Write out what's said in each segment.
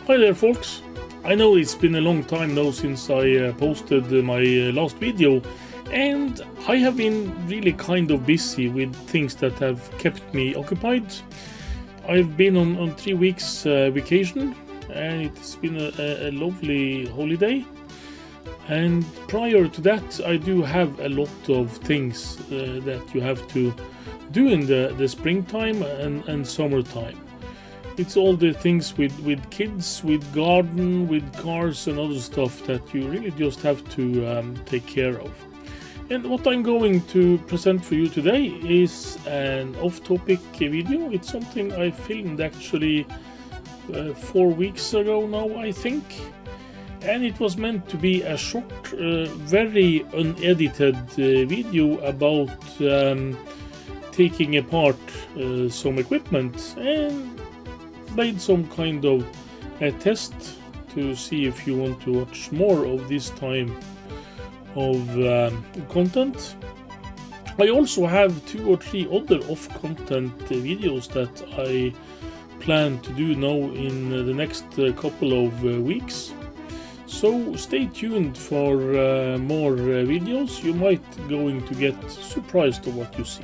Hi there folks, I know it's been a long time now since I posted my last video, and I have been really kind of busy with things that have kept me occupied. I've been on 3 weeks vacation, and it's been a lovely holiday. And prior to that I do have a lot of things that you have to do in the springtime and summertime. It's all the things with kids, with garden, with cars and other stuff that you really just have to take care of. And what I'm going to present for you today is an off-topic video. It's something I filmed actually 4 weeks ago now, I think. And it was meant to be a short, very unedited video about taking apart some equipment, and made some kind of a test to see if you want to watch more of this time of content. I also have 2 or 3 other off-content videos that I plan to do now in the next couple of weeks. So stay tuned for more videos. You might going to get surprised of what you see.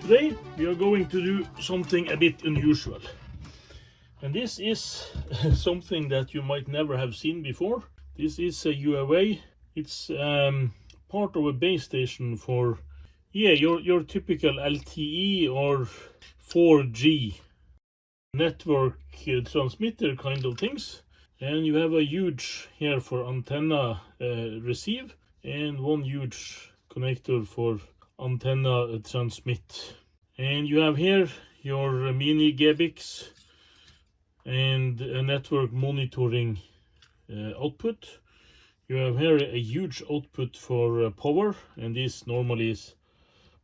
Today we are going to do something a bit unusual, and this is something that you might never have seen before. This is a Huawei. It's part of a base station for your typical LTE or 4G network transmitter kind of things. And you have a huge here for antenna receive, and one huge connector for antenna transmit. And you have here your mini GBX and a network monitoring output. You have here a huge output for power, and this normally is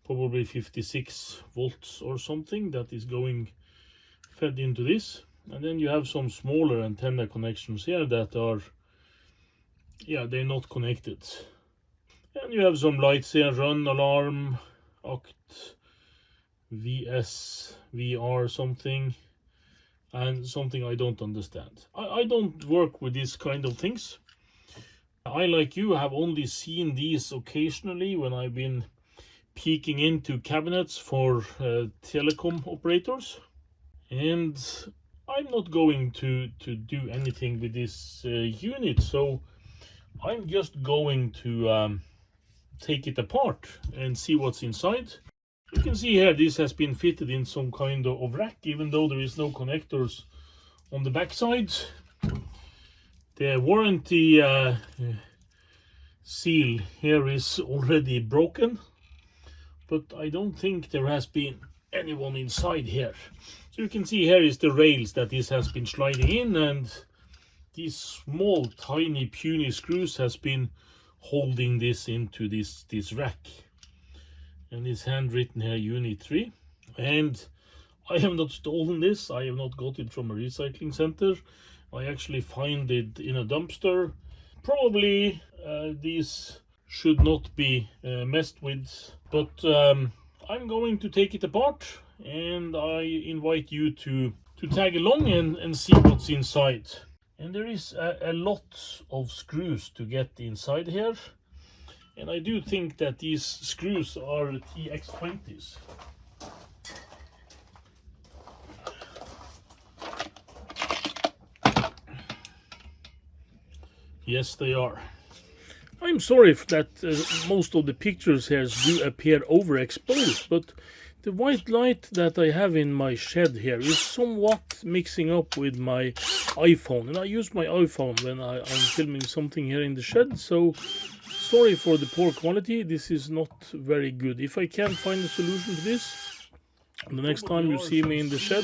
probably 56 volts or something that is going fed into this. And then you have some smaller antenna connections here that are, they're not connected. And you have some lights here: run, alarm, act, VS, VR something, and something I don't understand. I don't work with these kind of things. I, like you, have only seen these occasionally when I've been peeking into cabinets for telecom operators. And I'm not going to do anything with this unit, so I'm just going to take it apart and see what's inside. You can see here this has been fitted in some kind of rack, even though there is no connectors on the back side. The warranty seal here is already broken, but I don't think there has been anyone inside here. So you can see here is the rails that this has been sliding in, and these small tiny puny screws has been holding this into this rack. And it's handwritten here unit 3, and I have not stolen this. I have not got it from a recycling center. I actually find it in a dumpster. Probably these should not be messed with, but I'm going to take it apart, and I invite you to tag along and see what's inside. And there is a lot of screws to get inside here, and I do think that these screws are TX20s. Yes, they are. I'm sorry if that most of the pictures here do appear overexposed, but the white light that I have in my shed here is somewhat mixing up with my iPhone, and I use my iPhone when I'm filming something here in the shed, so sorry for the poor quality. This is not very good. If I can't find a solution to this, the next time you see me in the shed,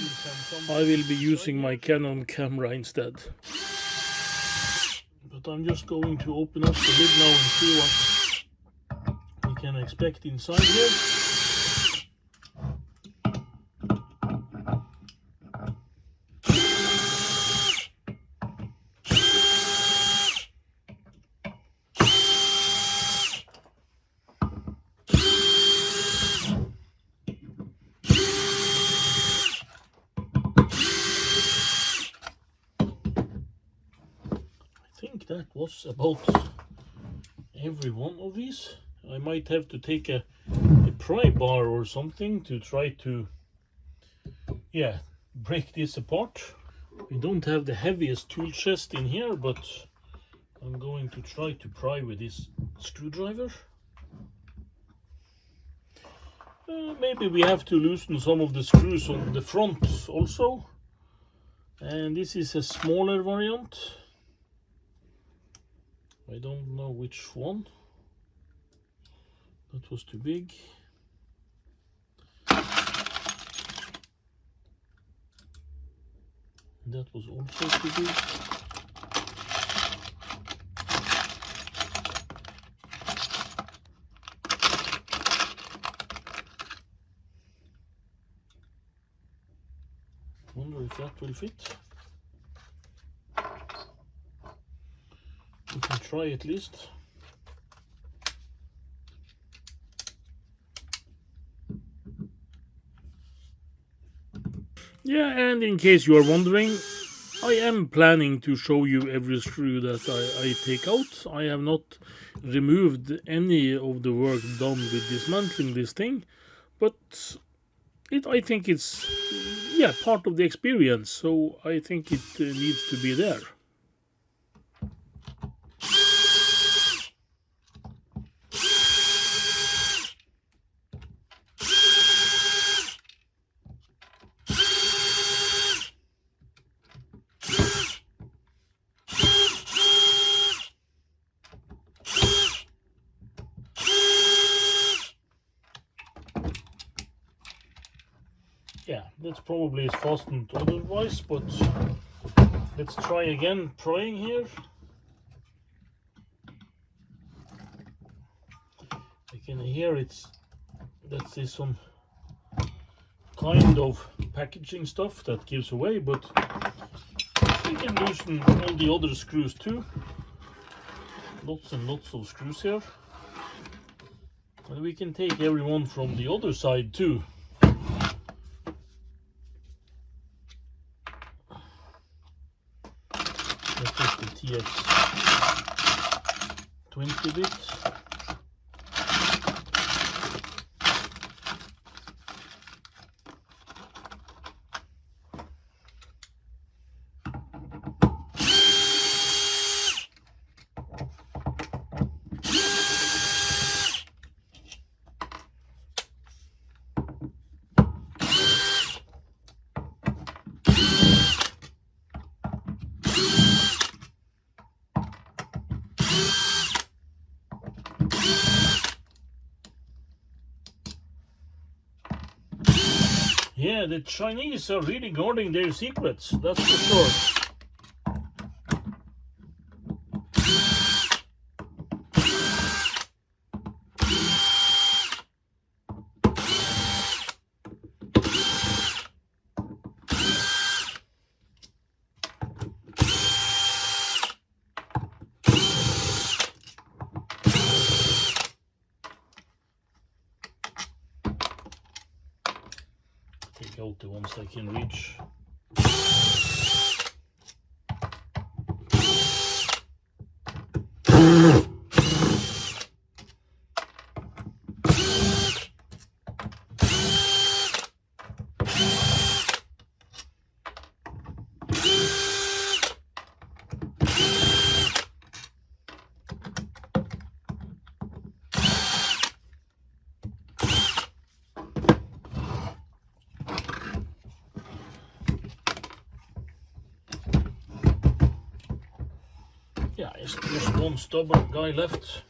I will be using my Canon camera instead. But I'm just going to open up the lid now and see what we can expect inside here. think that was about every one of these. I might have to take a pry bar or something to try to, yeah, break this apart. We don't have the heaviest tool chest in here, but I'm going to try to pry with this screwdriver. Maybe we have to loosen some of the screws on the front also. And this is a smaller variant. I don't know which one. That was too big. That was also too big. Wonder if that will fit. We can try at least. Yeah, and in case you are wondering, I am planning to show you every screw that I take out. I have not removed any of the work done with dismantling this thing, but I think it's, yeah, part of the experience, so I think it needs to be there. Yeah, that's probably is fastened otherwise, but let's try again prying here. I can hear there's some kind of packaging stuff that gives away, but we can loosen all the other screws too. Lots and lots of screws here. And we can take everyone from the other side too. That is the TX20 bit. Yeah, the Chinese are really guarding their secrets, that's for sure. Take out the ones I can reach. Yeah, it's just one stubborn guy left.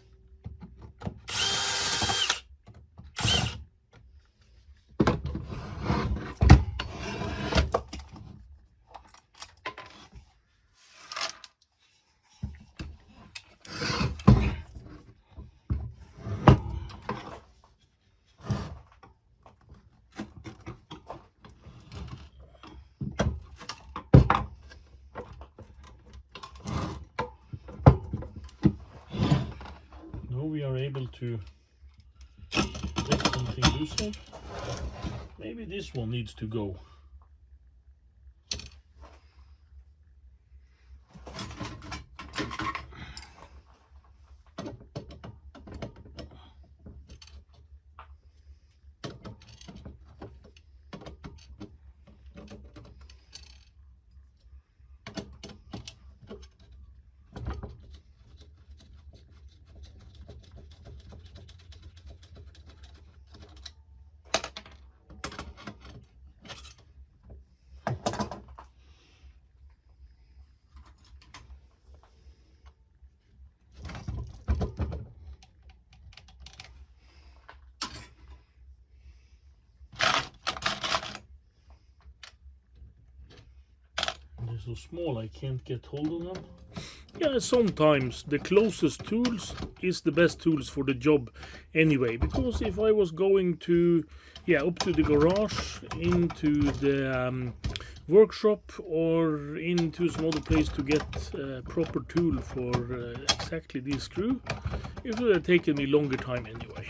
We are able to get something looser. Maybe this one needs to go. They're so small I can't get hold of them. Yeah, sometimes the closest tools is the best tools for the job anyway, because if I was going to, up to the garage, into the workshop, or into some other place to get a proper tool for exactly this screw, it would have taken me longer time anyway.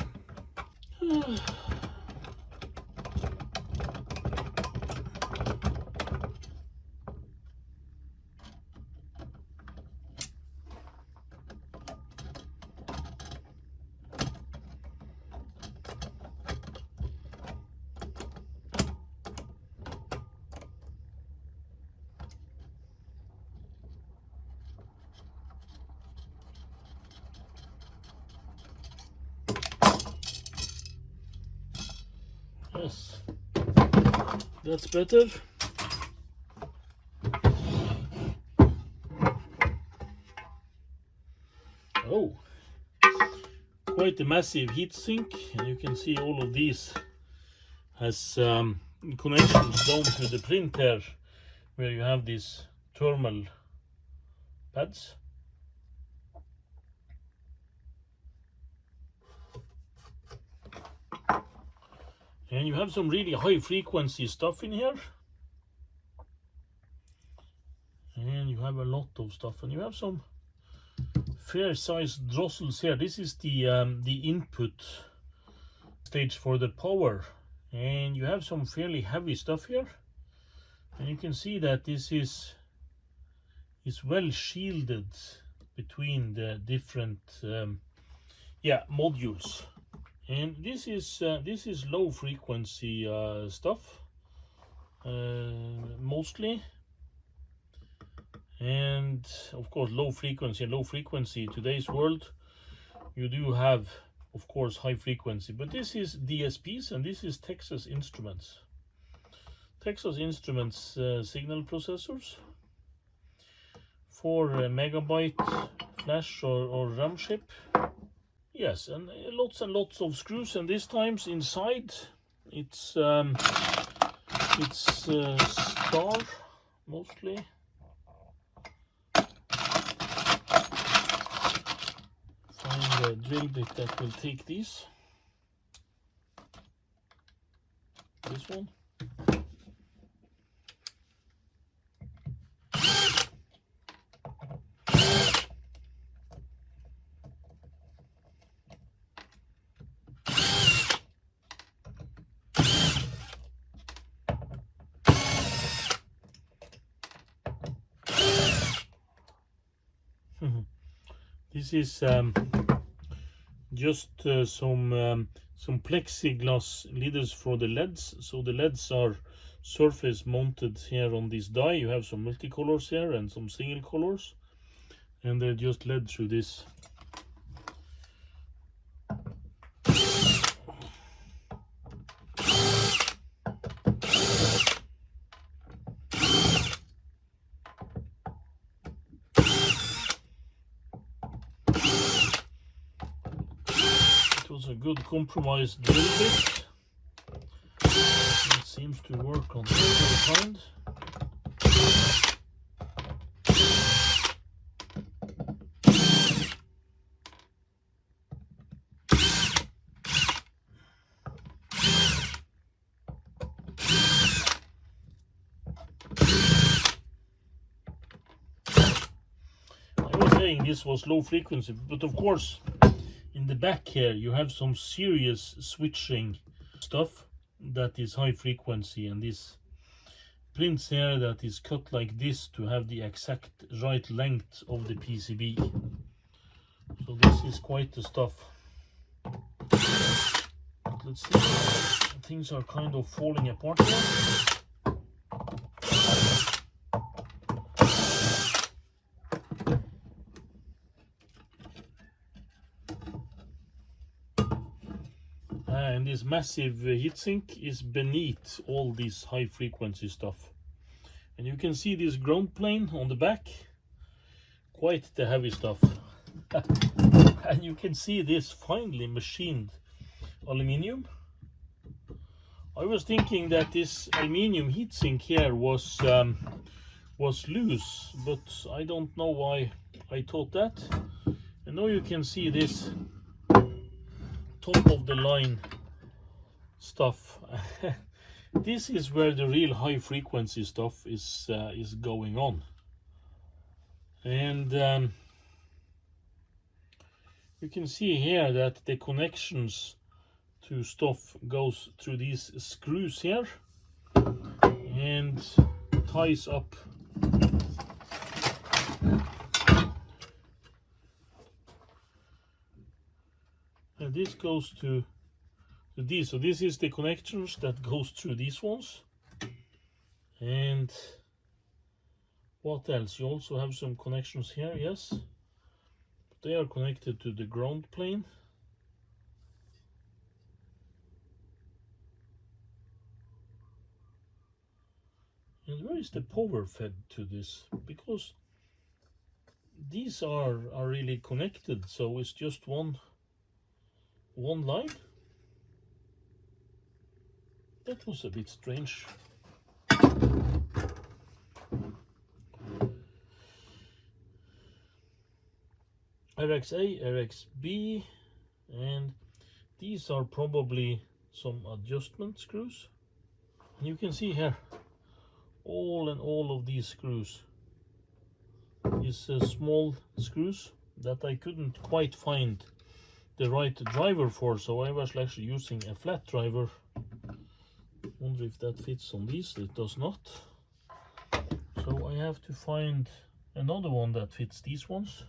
Yes, that's better. Oh, quite a massive heatsink, and you can see all of these has connections down to the printer, where you have these thermal pads. And you have some really high frequency stuff in here. And you have a lot of stuff, and you have some fair sized drossels here. This is the input stage for the power, and you have some fairly heavy stuff here, and you can see that this is well shielded between the different modules. And this is low frequency stuff, mostly. And of course, low frequency today's world, you do have, of course, high frequency, but this is DSPs, and this is Texas Instruments signal processors for megabyte flash or RAM chip. Yes, and lots of screws, and this times inside it's star mostly. Find a drill bit that will take these. This one. This is just some plexiglass leaders for the LEDs. So the LEDs are surface mounted here on this die. You have some multicolors here and some single colors, and they're just led through this. A good compromise drill bit. It seems to work on the kind. I was saying this was low frequency, but of course in the back here you have some serious switching stuff that is high frequency, and this prints here that is cut like this to have the exact right length of the PCB. So this is quite the stuff. But let's see, things are kind of falling apart here. And this massive heatsink is beneath all this high frequency stuff. And you can see this ground plane on the back, quite the heavy stuff. And you can see this finely machined aluminium. I was thinking that this aluminium heatsink here was was loose, but I don't know why I thought that. And now you can see this top of the line stuff. This is where the real high frequency stuff is going on. And you can see here that the connections to stuff goes through these screws here and ties up and this goes to these. So this is the connections that goes through these ones. And what else? You also have some connections here, yes. They are connected to the ground plane. And where is the power fed to this? Because these are really connected, so it's just one line. That was a bit strange. RXA, RXB, and these are probably some adjustment screws. And you can see here all of these screws is small screws that I couldn't quite find the right driver for, so I was actually using a flat driver. Wonder if that fits on these. It does not, so I have to find another one that fits these ones.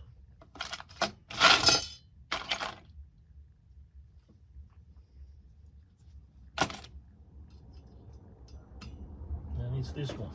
And it's this one.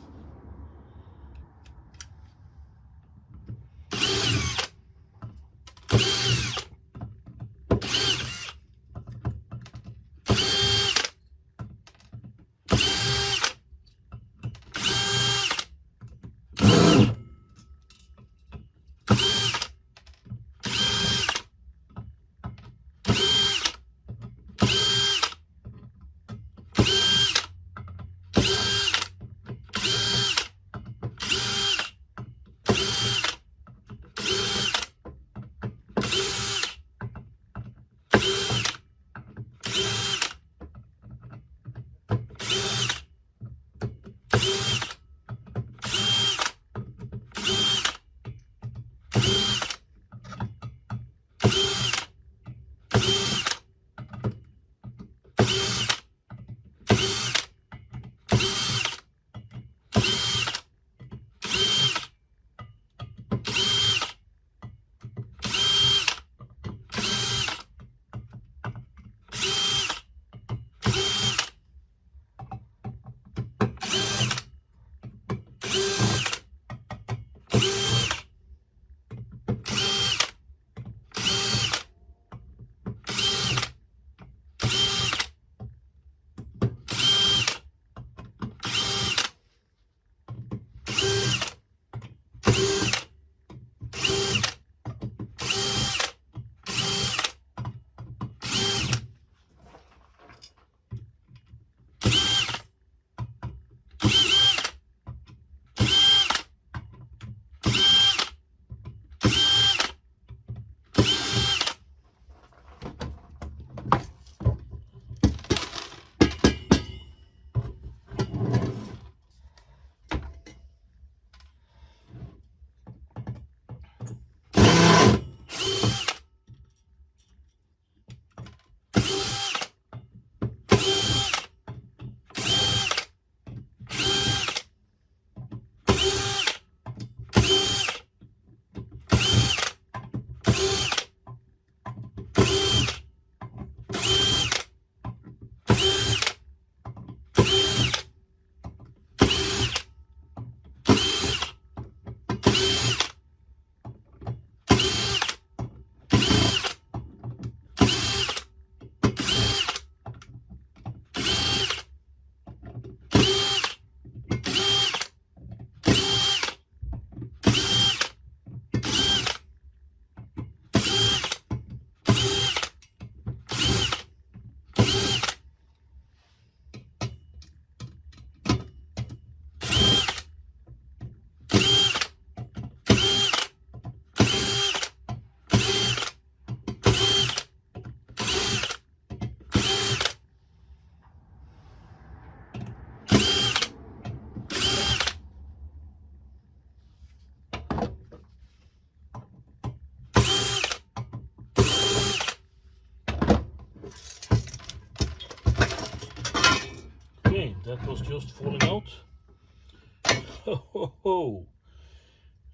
that was just falling out.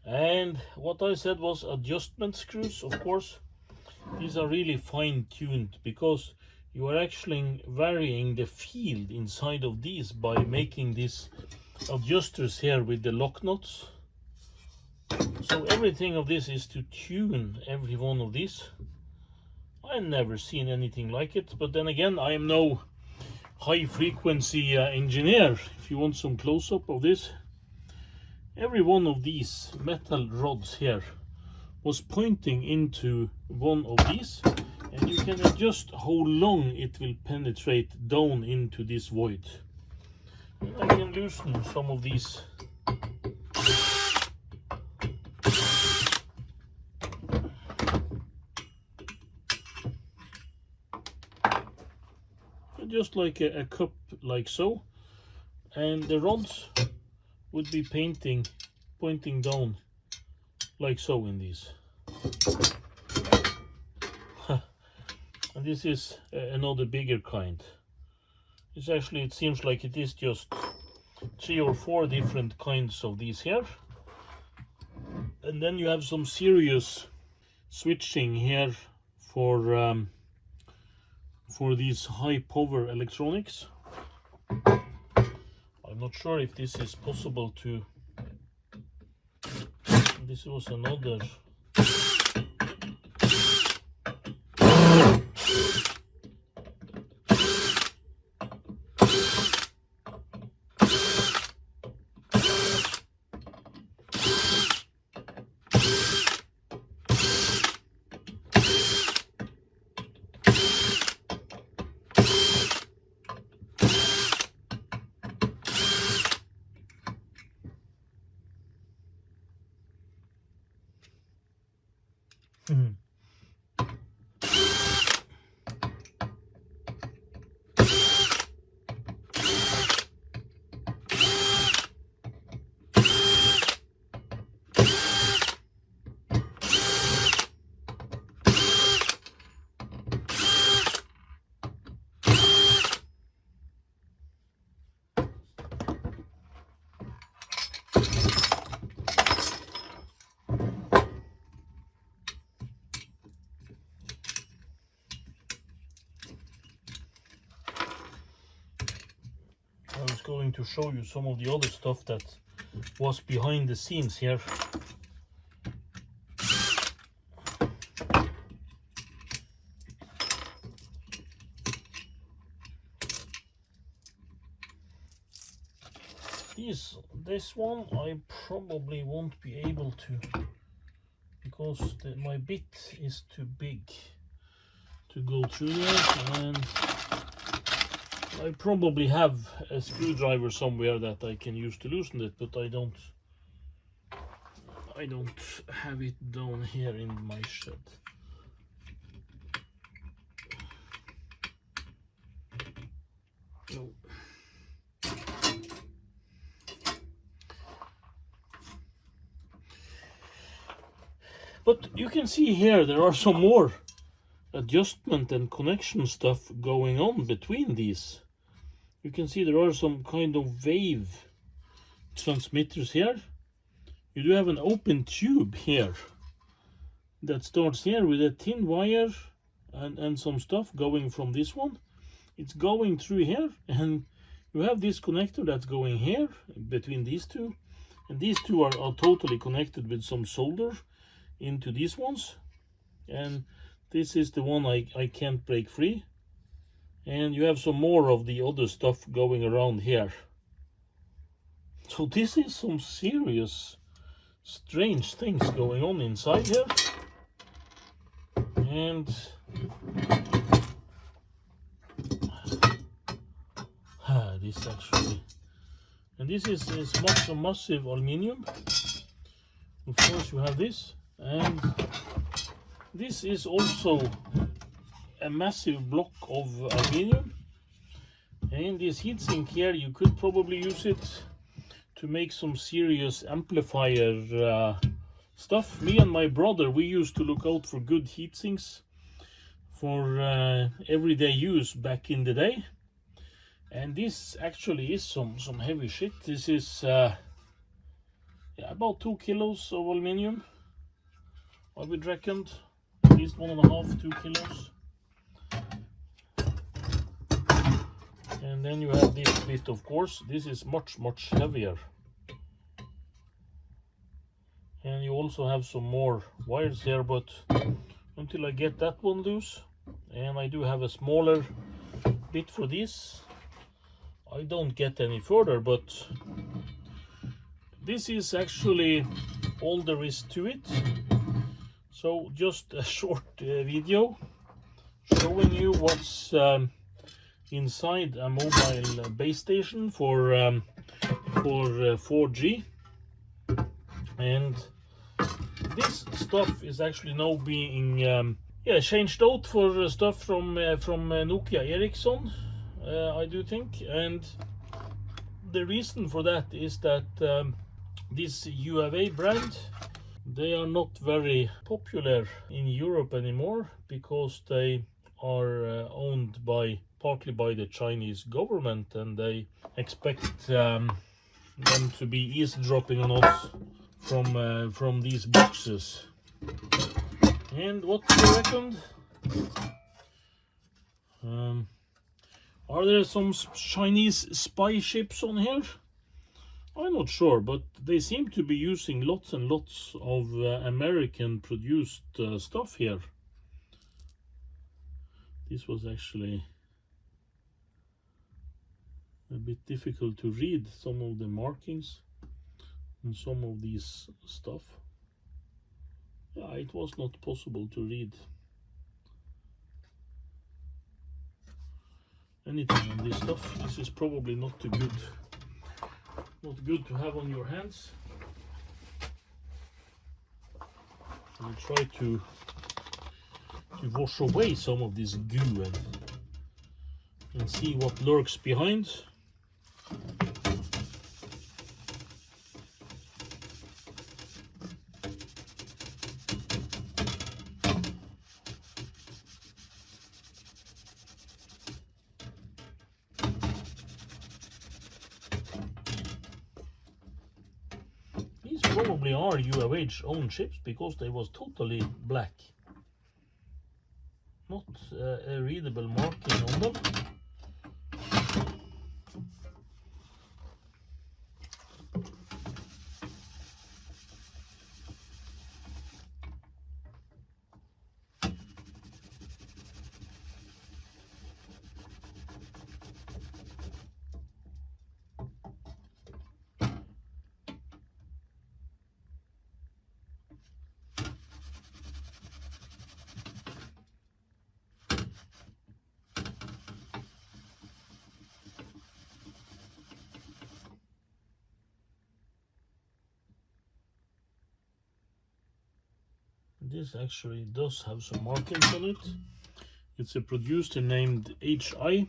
And what I said was adjustment screws. Of course, these are really fine-tuned because you are actually varying the field inside of these by making these adjusters here with the lock nuts. So everything of this is to tune every one of these. I've never seen anything like it, but then again, I am no high frequency engineer. If you want some close-up of this, every one of these metal rods here was pointing into one of these, and you can adjust how long it will penetrate down into this void. And I can loosen some of these. Just like a cup, like so, and the rods would be pointing down like so in these. And this is another bigger kind. It's actually, it seems like it is just 3 or 4 different kinds of these here. And then you have some serious switching here for these high power electronics. I'm not sure if this is possible to. This was another. I was going to show you some of the other stuff that was behind the scenes here. This one I probably won't be able to, because my bit is too big to go through there, and I probably have a screwdriver somewhere that I can use to loosen it, but I don't have it down here in my shed. No. But you can see here there are some more adjustment and connection stuff going on between these. You can see there are some kind of wave transmitters here. You do have an open tube here that starts here with a thin wire and some stuff going from this one. It's going through here, and you have this connector that's going here between these two, and these two are totally connected with some solder into these ones, and this is the one I can't break free. And you have some more of the other stuff going around here. So this is some serious strange things going on inside here. And this actually, and this is massive aluminium. Of course you have this, and this is also a massive block of aluminium. And this heatsink here, you could probably use it to make some serious amplifier stuff. Me and my brother, we used to look out for good heatsinks for everyday use back in the day. And this actually is some heavy shit. This is yeah, about 2 kilos of aluminium, I would reckon, at least 1.5, 2 kilos. And then you have this bit, of course. This is much heavier. And you also have some more wires here, but until I get that one loose, and I do have a smaller bit for this, I don't get any further. But this is actually all there is to it. So just a short video showing you what's inside a mobile base station for 4G. And this stuff is actually now being yeah, changed out for stuff from Nokia Ericsson, I do think. And the reason for that is that this Huawei brand, they are not very popular in Europe anymore, because they are owned partly by the Chinese government, and they expect them to be eavesdropping on us from these boxes. And what do you reckon? Are there some Chinese spy chips on here? I'm not sure, but they seem to be using lots and lots of American produced stuff here. This was actually a bit difficult to read, some of the markings and some of these stuff. Yeah, it was not possible to read anything on this stuff. This is probably not good to have on your hands. I'll try to wash away some of this goo and see what lurks behind. These probably are Huawei's own chips, because they was totally black. Not a readable marking on them. This actually does have some markings on it. It's a producer named HI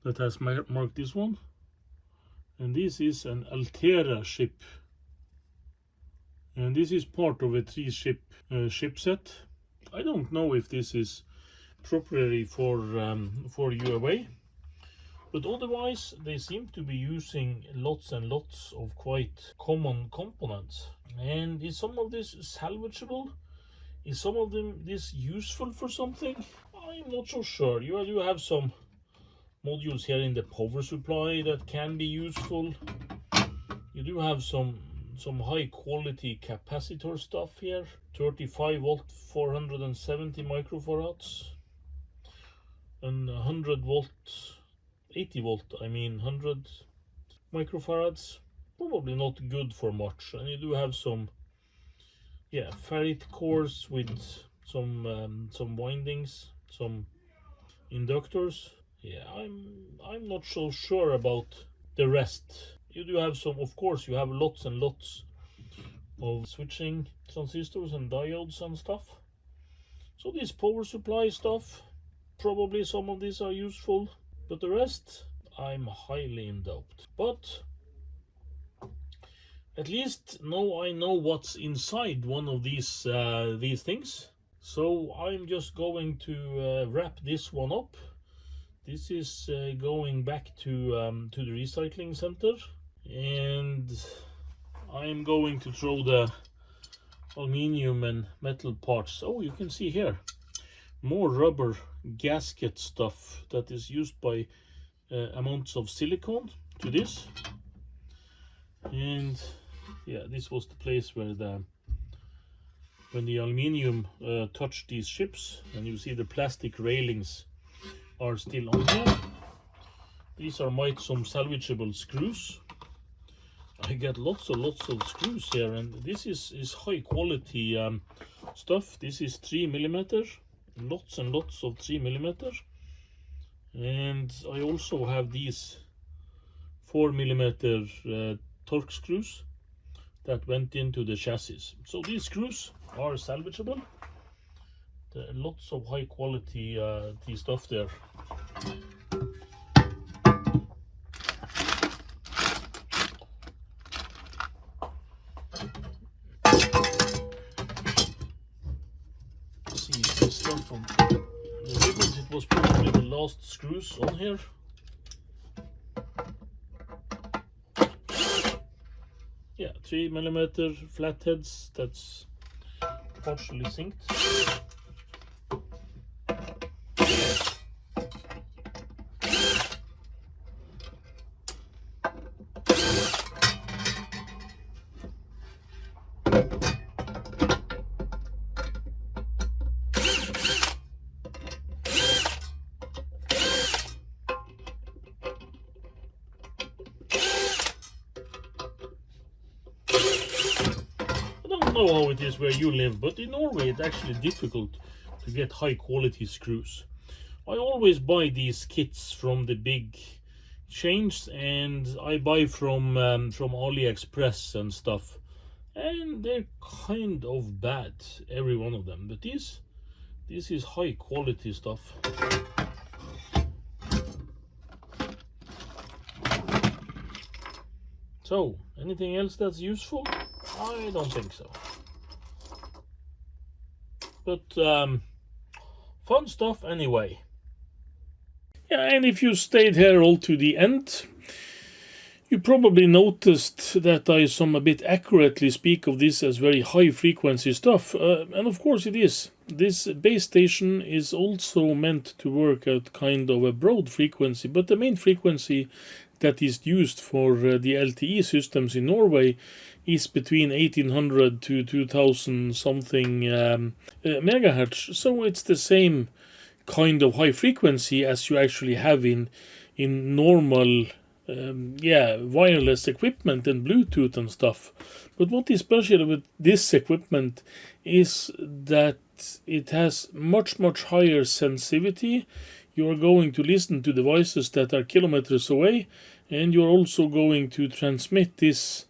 that has marked this one. And this is an Altera chip. And this is part of a 3-chip chipset. I don't know if this is properly for Huawei, but otherwise they seem to be using lots and lots of quite common components. And is some of this salvageable? Is some of this useful for something? I'm not so sure. You do have some modules here in the power supply that can be useful. You do have some high quality capacitor stuff here. 35 volt, 470 microfarads, and 100 volt, 80 volt, 100 microfarads. Probably not good for much. And you do have some, yeah, ferrite cores with some windings, some inductors. Yeah, I'm not so sure about the rest. You do have some, of course, you have lots and lots of switching transistors and diodes and stuff. So this power supply stuff, probably some of these are useful, but the rest, I'm highly in doubt. But at least now I know what's inside one of these things. So I'm just going to wrap this one up. This is going back to the recycling center, and I'm going to throw the aluminium and metal parts. Oh, you can see here more rubber gasket stuff that is used by amounts of silicone to this. And yeah, this was the place where when the aluminium touched these ships, and you see the plastic railings are still on here. These are some salvageable screws. I get lots of screws here, and this is high quality stuff. This is 3mm, lots and lots of 3mm, and I also have these 4mm torque screws that went into the chassis. So these screws are salvageable. There are lots of high quality stuff there. See this stuff from the ribbons. It was probably the last screws on here. Yeah, 3mm flatheads. That's partially synced. I don't know how it is where you live, but in Norway it's actually difficult to get high quality screws. I always buy these kits from the big chains, and I buy from AliExpress and stuff, and they're kind of bad, every one of them. But this is high quality stuff. So, anything else that's useful? I don't think so. But fun stuff anyway. Yeah, and if you stayed here all to the end, you probably noticed that I a bit accurately speak of this as very high frequency stuff, and of course it is. This base station is also meant to work at kind of a broad frequency, but the main frequency that is used for the LTE systems in Norway is between 1800 to 2000 something megahertz. So it's the same kind of high frequency as you actually have in normal wireless equipment and Bluetooth and stuff. But what is special with this equipment is that it has much higher sensitivity. You are going to listen to devices that are kilometers away, and you're also going to transmit this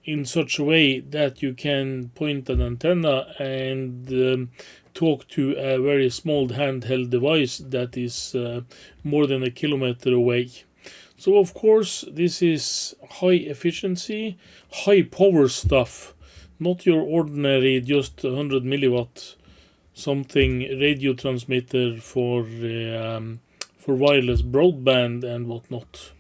in such a way that you can point an antenna and talk to a very small handheld device that is more than a kilometer away. So of course this is high efficiency, high power stuff, not your ordinary just 100 milliwatt something radio transmitter for wireless broadband and whatnot.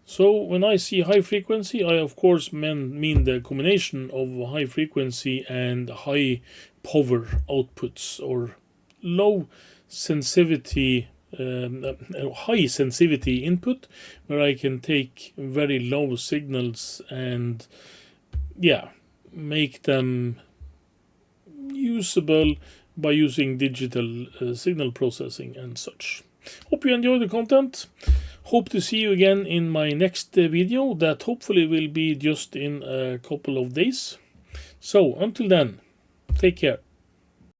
So when I see high frequency, I of course mean the combination of high frequency and high power outputs, or low sensitivity, high sensitivity input, where I can take very low signals and make them usable by using digital signal processing and such. Hope you enjoy the content. Hope to see you again in my next video, that hopefully will be just in a couple of days. So until then, take care.